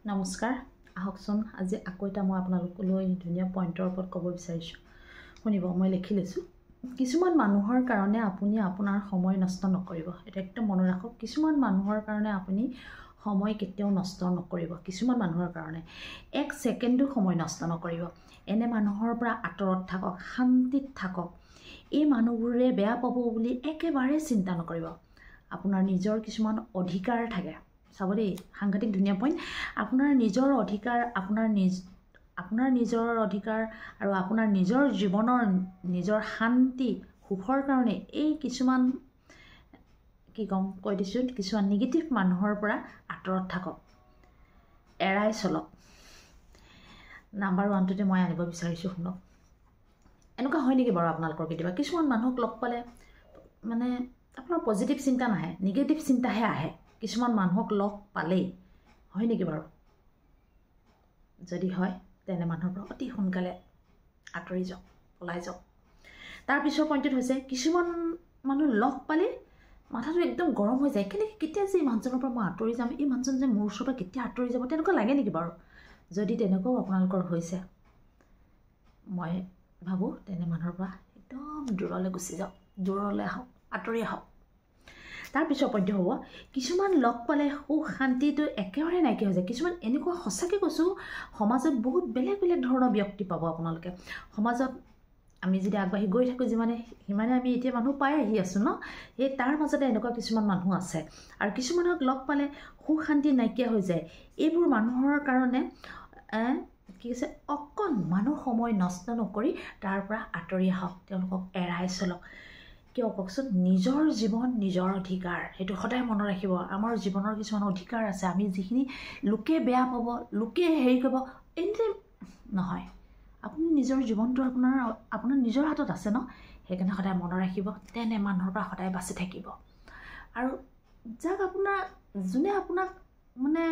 নমস্কাৰ আহকচোন আজি আকৌ এটা মই আপোনালোকলৈ ধুনীয়া পইণ্টৰ ওপৰত ক'ব বিচাৰিছোঁ শুনিব মই লিখি লৈছোঁ কিছুমান মানুহৰ কাৰণে আপুনি আপোনাৰ সময় নষ্ট নকৰিব এটা একদম মনত ৰাখক কিছুমান মানুহৰ কাৰণে আপুনি সময় কেতিয়াও নষ্ট নকৰিব কিছুমান মানুহৰ কাৰণে এক ছেকেণ্ডো সময় নষ্ট নকৰিব এনে মানুহৰ পৰা আঁতৰত থাকক শান্তিত থাকক এই মানুহবোৰে বেয়া পাব বুলি একেবাৰে চিন্তা নকৰিব আপোনাৰ নিজৰ কিছুমান অধিকাৰ থাকে চাব দেই সাংঘাতিক ধুনীয়া পইণ্ট আপোনাৰ নিজৰ অধিকাৰ আপোনাৰ নিজৰ অধিকাৰ আৰু আপোনাৰ নিজৰ জীৱনৰ নিজৰ শান্তি সুখৰ কাৰণে এই কিছুমান কি ক'ম কৈ দিছোঁ কিছুমান নিগেটিভ মানুহৰ পৰা আঁতৰত থাকক এৰাই চলক নাম্বাৰ 1টোতে মই আনিব বিচাৰিছোঁ শুনক এনেকুৱা হয় নেকি বাৰু আপোনালোকৰ কেতিয়াবা কিছুমান মানুহক লগ পালে মানে আপোনাৰ পজিটিভ চিন্তা নাহে নিগেটিভ চিন্তাহে আহে কিছুমান মানুহক লগ পালেই হয় নেকি বাৰু যদি হয় তেনে মানুহৰ পৰা অতি সোনকালে আঁতৰি যাওক পলাই যাওক তাৰ পিছৰ পইণ্টত হৈছে কিছুমান মানুহ লগ পালে মাথাটো একদম গৰম হৈ যায় কেতিয়া যে এই মানুহজনৰ পৰা মই আঁতৰি যাম এই মানুহজন যে মোৰ ওচৰৰ পৰা কেতিয়া আঁতৰি যাব তেনেকুৱা লাগে নেকি বাৰু যদি তেনেকুৱাও আপোনালোকৰ হৈছে মই ভাবোঁ তেনে মানুহৰ পৰা একদম দূৰলৈ গুচি যাওক দূৰলৈ আহক আঁতৰি আহক তাৰ পিছৰ পইণ্ট হ'ব কিছুমান লগ পালে সুখ শান্তিটো একেবাৰে নাইকিয়া হৈ যায় কিছুমান এনেকুৱা সঁচাকৈ কৈছোঁ সমাজত বহুত বেলেগ বেলেগ ধৰণৰ ব্যক্তি পাব আপোনালোকে সমাজত আমি যদি আগবাঢ়ি গৈ থাকোঁ সিমানে আমি এতিয়া মানুহ পাই আহি আছোঁ ন সেই তাৰ মাজতে এনেকুৱা কিছুমান মানুহ আছে আৰু কিছুমানক লগ পালে সুখ শান্তি নাইকিয়া হৈ যায় এইবোৰ মানুহৰ কাৰণে কি কৈছে অকণমানো সময় নষ্ট নকৰি তাৰ পৰা আঁতৰি আহক তেওঁলোকক এৰাই চলক কিয় কওকচোন নিজৰ জীৱন নিজৰ অধিকাৰ সেইটো সদায় মনত ৰাখিব আমাৰ জীৱনৰ কিছুমান অধিকাৰ আছে আমি যিখিনি লোকে বেয়া পাব লোকে হেৰি কৰিব এনে নহয় আপুনি নিজৰ জীৱনটো আপোনাৰ নিজৰ হাতত আছে ন সেইকাৰণে সদায় মনত ৰাখিব তেনে মানুহৰ পৰা সদায় বাচি থাকিব আৰু যাক যোনে আপোনাক মানে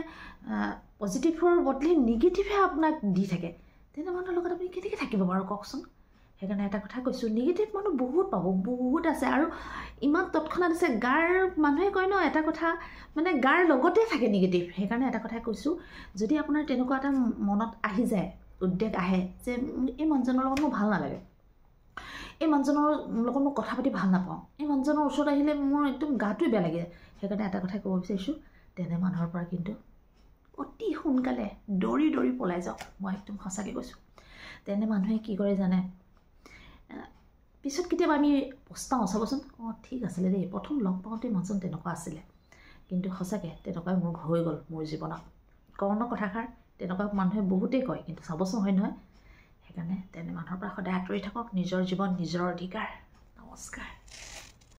পজিটিভৰ বদলি নিগেটিভহে আপোনাক দি থাকে তেনে মানুহৰ লগত আপুনি কেনেকৈ থাকিব বাৰু কওকচোন সেইকাৰণে এটা কথা কৈছোঁ নিগেটিভ মানুহ বহুত পাব বহুত আছে আৰু ইমান তৎক্ষণাত আছে গাৰ মানুহে কয় ন এটা কথা মানে গাৰ লগতে থাকে নিগেটিভ সেইকাৰণে এটা কথাই কৈছোঁ যদি আপোনাৰ তেনেকুৱা এটা মনত আহি যায় উদ্বেগ আহে যে এই মানুহজনৰ লগত মোৰ ভাল নালাগে এই মানুহজনৰ লগত মই কথা পাতি ভাল নাপাওঁ এই মানুহজনৰ ওচৰত আহিলে মোৰ একদম গাটোৱে বেয়া লাগে সেইকাৰণে এটা কথাই ক'ব বিচাৰিছোঁ তেনে মানুহৰ পৰা কিন্তু অতি সোনকালে দৌৰি দৌৰি পলাই যাওক মই একদম সঁচাকৈ কৈছোঁ তেনে মানুহে কি কৰে জানে পিছত কেতিয়াবা আমি পস্তাওঁ চাবচোন ঠিক আছিলে দেই প্ৰথম লগ পাওঁতে মানুহজন তেনেকুৱা আছিলে কিন্তু সঁচাকৈ তেনেকুৱাই মোৰ হৈ গ'ল মোৰ জীৱনত কৰ্ণ কথাষাৰ তেনেকুৱা মানুহে বহুতেই কয় কিন্তু চাবচোন হয় নহয় সেইকাৰণে তেনে মানুহৰ পৰা সদায় আঁতৰি থাকক নিজৰ জীৱন নিজৰ অধিকাৰ নমস্কাৰ